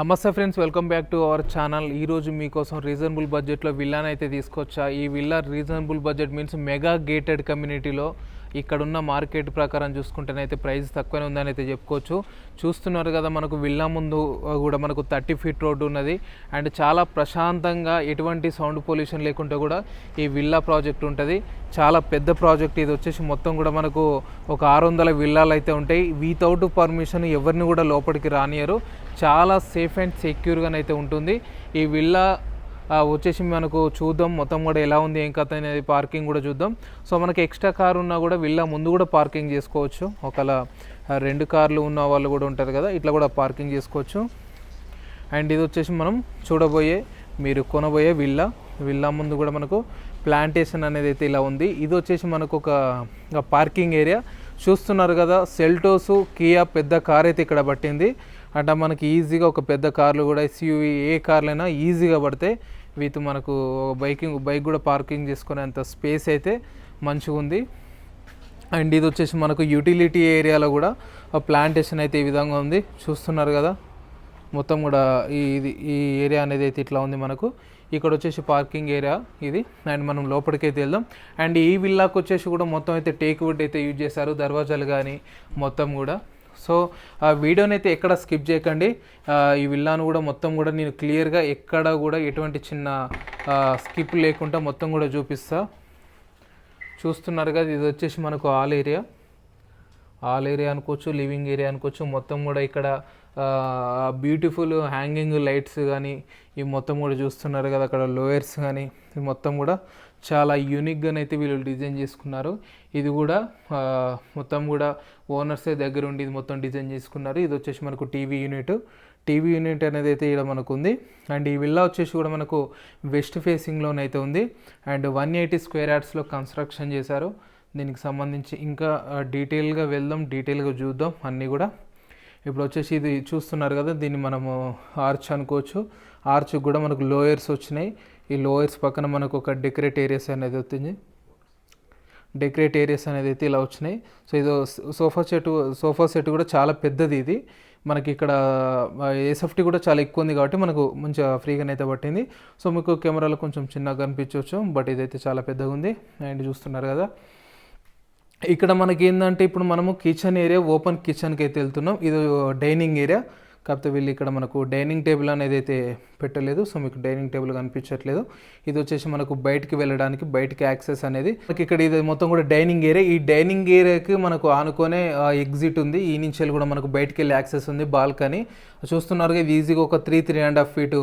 నమస్తే friends, welcome back to our channel. ఈరోజు మీకోసం రీజనబుల్ బడ్జెట్లో విల్లాని అయితే తీసుకొచ్చా. ఈ villa reasonable budget means mega gated కమ్యూనిటీలో ఇక్కడున్న మార్కెట్ ప్రకారం చూసుకుంటేనైతే ప్రైస్ తక్కువనే ఉందని అయితే చెప్పుకోవచ్చు. చూస్తున్నారు కదా, మనకు విల్లా ముందు కూడా మనకు 30 ఫీట్ రోడ్డు ఉన్నది అండ్ చాలా ప్రశాంతంగా ఎటువంటి సౌండ్ పొల్యూషన్ లేకుండా కూడా ఈ విల్లా ప్రాజెక్ట్ ఉంటుంది. చాలా పెద్ద ప్రాజెక్ట్ ఇది. వచ్చేసి మొత్తం కూడా మనకు ఒక 600 విల్లాలు అయితే ఉంటాయి. వితౌట్ పర్మిషన్ ఎవరిని కూడా లోపలికి రానియరు. చాలా సేఫ్ అండ్ సెక్యూర్గానైతే ఉంటుంది ఈ విల్లా. వచ్చేసి మనకు చూద్దాం మొత్తం కూడా ఎలా ఉంది, ఏం కథ అనేది. పార్కింగ్ కూడా చూద్దాం. సో మనకి ఎక్స్ట్రా కార్ ఉన్నా కూడా విల్లా ముందు కూడా పార్కింగ్ చేసుకోవచ్చు. ఒకవేళ 2 కార్లు ఉన్న వాళ్ళు కూడా ఉంటారు కదా, ఇట్లా కూడా పార్కింగ్ చేసుకోవచ్చు. అండ్ ఇది వచ్చేసి మనం చూడబోయే, మీరు కొనబోయే విల్లా ముందు కూడా మనకు ప్లాంటేషన్ అనేది అయితే ఇలా ఉంది. ఇది వచ్చేసి మనకు ఒక పార్కింగ్ ఏరియా చూస్తున్నారు కదా. సెల్టోస్ కియా పెద్ద కార్ అయితే ఇక్కడ పట్టింది. అంటే మనకి ఈజీగా ఒక పెద్ద కార్లు కూడా ఎస్యూవీ ఏ కార్లైనా ఈజీగా పడతాయి. వీటి మనకు బైక్ కూడా పార్కింగ్ చేసుకునేంత స్పేస్ అయితే మంచిగా ఉంది. అండ్ ఇది వచ్చేసి మనకు యూటిలిటీ ఏరియాలో కూడా ప్లాంటేషన్ అయితే ఈ విధంగా ఉంది. చూస్తున్నారు కదా, మొత్తం కూడా ఈ ఏరియా అనేది అయితే ఇట్లా ఉంది మనకు. ఇక్కడ వచ్చేసి పార్కింగ్ ఏరియా ఇది. అండ్ మనం లోపలికైతే వెళ్దాం. అండ్ ఈ విల్లాకు వచ్చేసి కూడా మొత్తం అయితే టేక్ వుడ్ అయితే యూజ్ చేశారు, దర్వాజాలు కానీ మొత్తం కూడా. సో ఆ వీడియోని అయితే ఎక్కడ స్కిప్ చేయకండి. ఈ విల్లాను కూడా మొత్తం కూడా నేను క్లియర్గా ఎక్కడ కూడా ఎటువంటి చిన్న స్కిప్ లేకుండా మొత్తం కూడా చూపిస్తా. చూస్తున్నారు కదా, ఇది వచ్చేసి మనకు ఆల్ ఏరియా అనుకోవచ్చు, లివింగ్ ఏరియా అనుకోవచ్చు. మొత్తం కూడా ఇక్కడ బ్యూటిఫుల్ హ్యాంగింగ్ లైట్స్ కానీ ఇవి మొత్తం కూడా చూస్తున్నారు కదా, అక్కడ లోయర్స్ కానీ ఇవి మొత్తం కూడా చాలా యూనిక్గానైతే వీళ్ళు డిజైన్ చేసుకున్నారు. ఇది కూడా మొత్తం కూడా ఓనర్సే దగ్గర ఉండి ఇది మొత్తం డిజైన్ చేసుకున్నారు. ఇది వచ్చేసి మనకు టీవీ యూనిట్ అనేది అయితే ఇక్కడ మనకు ఉంది. అండ్ ఈ విల్లా వచ్చేసి కూడా మనకు వెస్ట్ ఫేసింగ్లోనైతే ఉంది. అండ్ 180 స్క్వేర్ యార్డ్స్లో కన్స్ట్రక్షన్ చేశారు. దీనికి సంబంధించి ఇంకా డీటెయిల్గా వెళ్దాం, డీటెయిల్గా చూద్దాం అన్నీ కూడా. ఇప్పుడు వచ్చేసి ఇది చూస్తున్నారు కదా, దీన్ని మనము ఆర్చ్ అనుకోవచ్చు. ఆర్చ్ కూడా మనకు లోయర్స్ వచ్చినాయి. ఈ లోయర్స్ పక్కన మనకు ఒక డెకరేట్ ఏరియాస్ అనేది అయితే ఇలా వచ్చినాయి. సో ఇది సోఫా సెట్ కూడా చాలా పెద్దది. ఇది మనకి ఇక్కడ సేఫ్టీ కూడా చాలా ఎక్కువ ఉంది కాబట్టి మనకు మంచిగా ఫ్రీగానైతే పట్టింది. సో మీకు కెమెరాలో కొంచెం చిన్నగా కనిపించవచ్చు, బట్ ఇదైతే చాలా పెద్దగా ఉంది. అండ్ చూస్తున్నారు కదా, ఇక్కడ మనకి ఏంటంటే ఇప్పుడు మనము కిచెన్ ఏరియా, ఓపెన్ కిచెన్కి అయితే వెళ్తున్నాం. ఇది డైనింగ్ ఏరియా, కాకపోతే వీళ్ళు ఇక్కడ మనకు డైనింగ్ టేబుల్ అనేది అయితే పెట్టలేదు. సో మీకు డైనింగ్ టేబుల్ కనిపించట్లేదు. ఇది వచ్చేసి మనకు బయటికి వెళ్ళడానికి, బయటికి యాక్సెస్ అనేది మనకి ఇక్కడ. ఇది మొత్తం కూడా డైనింగ్ ఏరియా. ఈ డైనింగ్ ఏరియాకి మనకు ఆనుకొనే ఎగ్జిట్ ఉంది. ఈ నుంచి కూడా మనకు బయటికి వెళ్ళే యాక్సెస్ ఉంది, బాల్కనీ. చూస్తున్నారు ఇది ఈజీగా ఒక 3.5 ఫీట్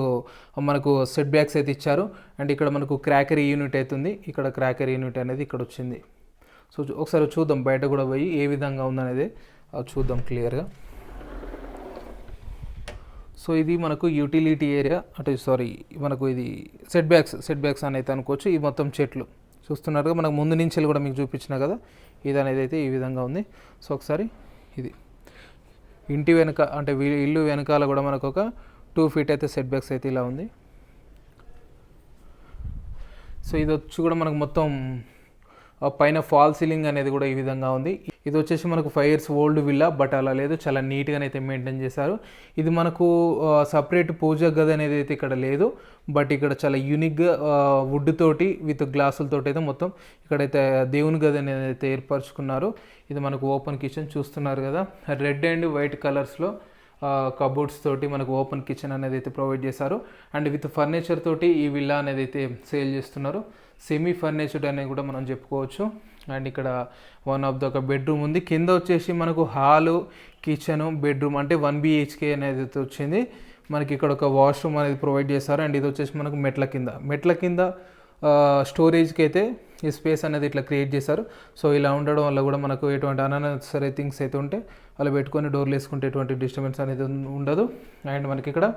మనకు సెట్ బ్యాక్స్ అయితే ఇచ్చారు. అండ్ ఇక్కడ మనకు క్రాకరీ యూనిట్ అవుతుంది. ఇక్కడ క్రాకరీ యూనిట్ అనేది ఇక్కడ వచ్చింది. సో ఒకసారి చూద్దాం, బయట కూడా పోయి ఏ విధంగా ఉందనేది చూద్దాం క్లియర్గా. సో ఇది మనకు యూటిలిటీ ఏరియా, మనకు ఇది సెట్ బ్యాక్స్ అని అయితే అనుకోవచ్చు. ఇది మొత్తం చెట్లు చూస్తున్నారు. మనకు ముందు నుంచి కూడా మీకు చూపించిన కదా, ఇది అనేది అయితే ఈ విధంగా ఉంది. సో ఒకసారి ఇది ఇంటి వెనక, అంటే ఇల్లు వెనకాల కూడా మనకు ఒక 2 ఫీట్ అయితే సెట్ బ్యాక్స్ అయితే ఇలా ఉంది. సో ఇది వచ్చి కూడా మనకు మొత్తం పైన ఫాల్ సీలింగ్ అనేది కూడా ఈ విధంగా ఉంది. ఇది వచ్చేసి మనకు 5 years ఓల్డ్ విల్లా, బట్ అలా లేదు, చాలా నీట్గా అయితే మెయింటైన్ చేశారు. ఇది మనకు సపరేట్ పూజ గది అనేది అయితే ఇక్కడ లేదు, బట్ ఇక్కడ చాలా యూనిక్గా వుడ్ తోటి విత్ గ్లాసులతోటి అయితే మొత్తం ఇక్కడైతే దేవుని గది అనేది అయితే ఏర్పరచుకున్నారు. ఇది మనకు ఓపెన్ కిచెన్ చూస్తున్నారు కదా, రెడ్ అండ్ వైట్ కలర్స్లో కబోర్డ్స్ తోటి మనకు ఓపెన్ కిచెన్ అనేది అయితే ప్రొవైడ్ చేశారు. అండ్ విత్ ఫర్నిచర్ తోటి ఈ విల్లా అనేది అయితే సేల్ చేస్తున్నారు. సెమీ ఫర్నిచర్డ్ అనేది కూడా మనం చెప్పుకోవచ్చు. అండ్ ఇక్కడ వన్ ఆఫ్ ద ఒక బెడ్రూమ్ ఉంది. కింద వచ్చేసి మనకు హాలు, కిచెను, బెడ్రూమ్ అంటే 1 BHK అనేది అయితే వచ్చింది. మనకి ఇక్కడ ఒక వాష్రూమ్ అనేది ప్రొవైడ్ చేశారు. అండ్ ఇది వచ్చేసి మనకు మెట్ల కింద స్టోరేజ్కి అయితే ఈ స్పేస్ అనేది ఇట్లా క్రియేట్ చేశారు. సో ఇలా ఉండడం వల్ల కూడా మనకు ఎటువంటి అన్నెసరీ థింగ్స్ అయితే ఉంటే అలా పెట్టుకొని డోర్లు వేసుకుంటే ఎటువంటి డిస్టర్బెన్స్ అనేది ఉండదు. అండ్ మనకి ఇక్కడ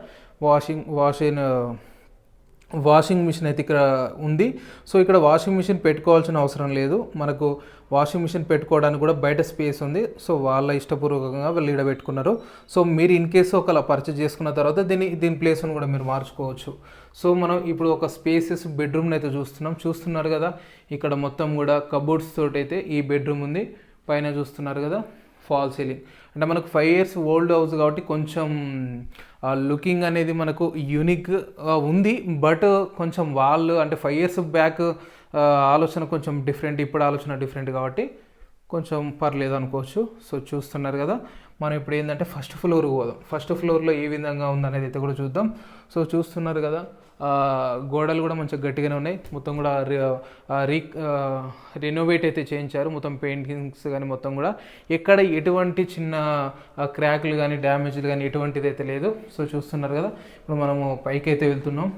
వాషింగ్ మిషన్ అయితే ఇక్కడ ఉంది. సో ఇక్కడ వాషింగ్ మిషన్ పెట్టుకోవాల్సిన అవసరం లేదు. మనకు వాషింగ్ మిషన్ పెట్టుకోవడానికి కూడా బయట స్పేస్ ఉంది. సో వాళ్ళ ఇష్టపూర్వకంగా వాళ్ళు ఇక్కడ పెట్టుకున్నారు. సో మీరు ఇన్ కేసు ఒకలా పర్చేజ్ చేసుకున్న తర్వాత దీని ప్లేస్ను కూడా మీరు మార్చుకోవచ్చు. సో మనం ఇప్పుడు ఒక స్పేసెస్ బెడ్రూమ్ని అయితే చూస్తున్నారు కదా, ఇక్కడ మొత్తం కూడా కబోర్డ్స్ తోటి అయితే ఈ బెడ్రూమ్ ఉంది. పైన చూస్తున్నారు కదా ఫాల్ సీలింగ్. అంటే మనకు 5 years ఓల్డ్ హౌస్ కాబట్టి కొంచెం లుకింగ్ అనేది మనకు యూనిక్ ఉంది. బట్ కొంచెం వాళ్ళు అంటే 5 years బ్యాక్ ఆలోచన కొంచెం డిఫరెంట్, ఇప్పుడు ఆలోచన డిఫరెంట్ కాబట్టి కొంచెం పర్లేదు అనుకోవచ్చు. సో చూస్తున్నారు కదా, మనం ఇప్పుడు ఏంటంటే ఫస్ట్ ఫ్లోర్కి పోదాం. ఫస్ట్ ఫ్లోర్లో ఏ విధంగా ఉందనేది అయితే కూడా చూద్దాం. సో చూస్తున్నారు కదా, గోడలు కూడా మంచిగా గట్టిగానే ఉన్నాయి. మొత్తం కూడా రెనోవేట్ అయితే చేయించారు. మొత్తం పెయింటింగ్స్ కానీ మొత్తం కూడా ఎక్కడ ఎటువంటి చిన్న క్రాక్లు కానీ డ్యామేజ్లు కానీ ఎటువంటిది అయితే లేదు. సో చూస్తున్నారు కదా, ఇప్పుడు మనము పైకి అయితే వెళ్తున్నాం,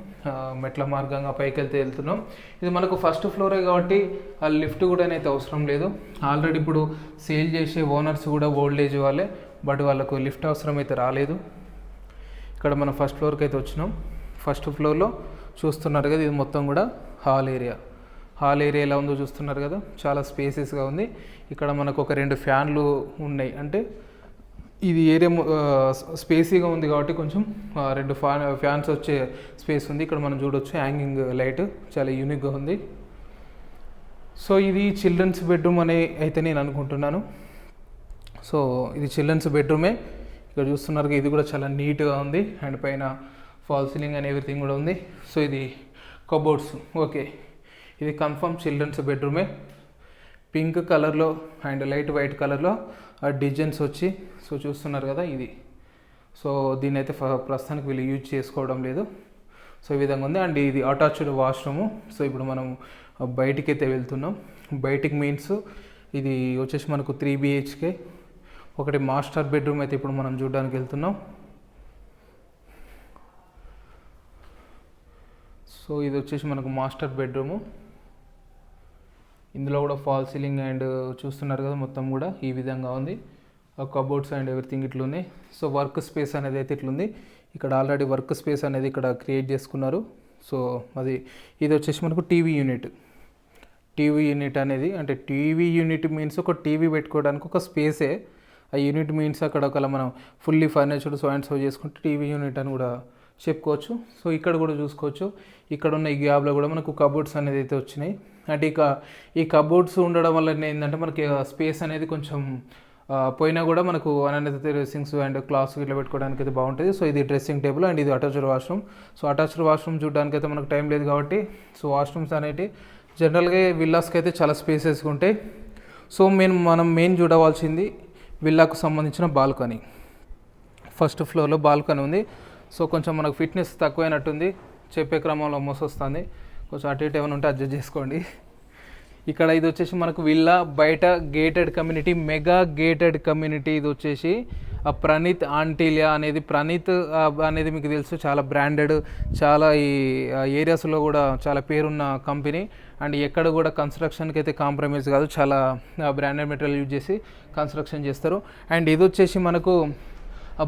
మెట్ల మార్గంగా పైకి వెళ్తున్నాం. ఇది మనకు ఫస్ట్ ఫ్లోరే కాబట్టి ఆ లిఫ్ట్ కూడా అయితే అవసరం లేదు. ఆల్రెడీ ఇప్పుడు సేల్ చేసే ఓనర్స్ కూడా ఓల్డ్ ఏజ్ వాళ్ళే, బట్ వాళ్ళకు లిఫ్ట్ అవసరం అయితే రాలేదు. ఇక్కడ మనం ఫస్ట్ ఫ్లోర్కి అయితే వచ్చినాం. ఫస్ట్ ఫ్లోర్లో చూస్తున్నారు కదా, ఇది మొత్తం కూడా హాల్ ఏరియా. హాల్ ఏరియా ఎలా ఉందో చూస్తున్నారు కదా, చాలా స్పేసెస్గా ఉంది. ఇక్కడ మనకు ఒక 2 ఫ్యాన్లు ఉన్నాయి. అంటే ఇది ఏరియా స్పేసీగా ఉంది కాబట్టి కొంచెం 2 ఫ్యాన్స్ వచ్చే స్పేస్ ఉంది. ఇక్కడ మనం చూడొచ్చు హ్యాంగింగ్ లైట్ చాలా యూనిక్గా ఉంది. సో ఇది చిల్డ్రన్స్ బెడ్రూమ్ అని అయితే నేను అనుకుంటున్నాను. సో ఇది చిల్డ్రన్స్ బెడ్రూమే. ఇక్కడ చూస్తున్నారు, ఇది కూడా చాలా నీట్గా ఉంది. అండ్ పైన ఫాల్ సీలింగ్ అండ్ ఎవ్రీథింగ్ కూడా ఉంది. సో ఇది కబోర్డ్స్. ఓకే, ఇది కన్ఫర్మ్ చిల్డ్రన్స్ బెడ్రూమే. పింక్ కలర్లో అండ్ లైట్ వైట్ కలర్లో డిజైన్స్ వచ్చి, సో చూస్తున్నారు కదా ఇది. సో దీన్ని అయితే ప్రస్తుతానికి వీళ్ళు యూజ్ చేసుకోవడం లేదు. సో ఈ విధంగా ఉంది. అండ్ ఇది అటాచ్డ్ వాష్రూము. సో ఇప్పుడు మనం బయటికి అయితే వెళ్తున్నాం. బయటికి మీన్స్ ఇది వచ్చేసి మనకు 3 BHK. ఒకటి మాస్టర్ బెడ్రూమ్ అయితే ఇప్పుడు మనం చూడడానికి వెళ్తున్నాం. సో ఇది వచ్చేసి మనకు మాస్టర్ బెడ్రూము. ఇందులో కూడా ఫాల్ సీలింగ్ అండ్ చూస్తున్నారు కదా, మొత్తం కూడా ఈ విధంగా ఉంది. కబోర్డ్స్ అండ్ ఎవ్రీథింగ్ ఇట్లున్నాయి. సో వర్క్ స్పేస్ అనేది అయితే ఇట్లుంది. ఇక్కడ ఆల్రెడీ వర్క్ స్పేస్ అనేది ఇక్కడ క్రియేట్ చేసుకున్నారు. సో ఇది వచ్చేసి మనకు టీవీ యూనిట్. టీవీ యూనిట్ అనేది అంటే టీవీ యూనిట్ మీన్స్ ఒక టీవీ పెట్టుకోవడానికి ఒక స్పేసే. ఆ యూనిట్ మీన్స్ అక్కడ ఒకవేళ మనం ఫుల్లీ ఫర్నిచర్డ్ సో అండ్ సో చేసుకుంటే టీవీ యూనిట్ అని కూడా చెప్పుకోవచ్చు. సో ఇక్కడ కూడా చూసుకోవచ్చు, ఇక్కడ ఉన్న ఈ గ్యాప్లో కూడా మనకు కబోర్డ్స్ అనేది అయితే వచ్చినాయి. అంటే ఇక ఈ కబోర్డ్స్ ఉండడం వల్ల ఏంటంటే మనకి స్పేస్ అనేది కొంచెం పోయినా కూడా మనకు అన్నైతే డ్రెస్సింగ్స్ అండ్ క్లాత్స్ ఇట్లా పెట్టుకోవడానికి అయితే బాగుంటుంది. సో ఇది డ్రెస్సింగ్ టేబుల్ అండ్ ఇది attached washroom. So attached washroom చూడడానికి అయితే మనకు టైం లేదు కాబట్టి సో వాష్రూమ్స్ అనేవి జనరల్గా విల్లాస్కి అయితే చాలా స్పేసెస్గా ఉంటాయి. సో మనం మెయిన్ చూడవలసింది విల్లాకు సంబంధించిన బాల్కనీ. ఫస్ట్ ఫ్లోర్లో బాల్కనీ ఉంది. సో కొంచెం మనకు ఫిట్నెస్ తక్కువైనట్టుంది, చెప్పే క్రమంలో మోసొస్తుంది. కొంచెం అటు ఇటు ఏమైనా ఉంటే అడ్జస్ట్ చేసుకోండి. ఇక్కడ ఇది వచ్చేసి మనకు విల్లా బయట gated community, mega gated community. ఇది వచ్చేసి ప్రణీత్ ఆంటిలియా అనేది, ప్రణీత్ అనేది మీకు తెలుసు, చాలా బ్రాండెడ్, చాలా ఈ ఏరియాస్లో కూడా చాలా పేరున్న కంపెనీ. అండ్ ఎక్కడ కూడా కన్స్ట్రక్షన్కి అయితే కాంప్రమైజ్ కాదు, చాలా బ్రాండెడ్ మెటీరియల్ యూజ్ చేసి కన్స్ట్రక్షన్ చేస్తారు. అండ్ ఇది వచ్చేసి మనకు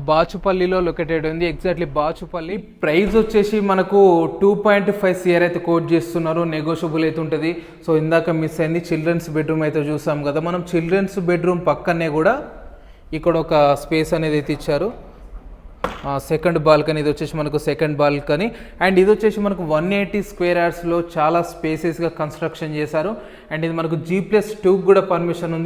బాచుపల్లిలో లొకేటెడ్ ఉంది. ఎగ్జాక్ట్లీ బాచుపల్లి. ప్రైస్ వచ్చేసి మనకు 2.5 CR అయితే కోట్ చేస్తున్నారు, నెగోషియబుల్ అయితే ఉంటుంది. సో ఇందాక మిస్ అయింది, చిల్డ్రన్స్ బెడ్రూమ్ అయితే చూసాం కదా మనం. చిల్డ్రన్స్ బెడ్రూమ్ పక్కనే కూడా ఇక్కడ ఒక స్పేస్ అనేది అయితే ఇచ్చారు. Second balcony. ఇది వచ్చేసి మనకు సెకండ్ బాల్కనీ. అండ్ ఇది వచ్చేసి మనకు 180 square yardsలో చాలా స్పేసెస్గా కన్స్ట్రక్షన్ చేశారు. అండ్ ఇది మనకు G+2 కూడా పర్మిషన్ ఉంది.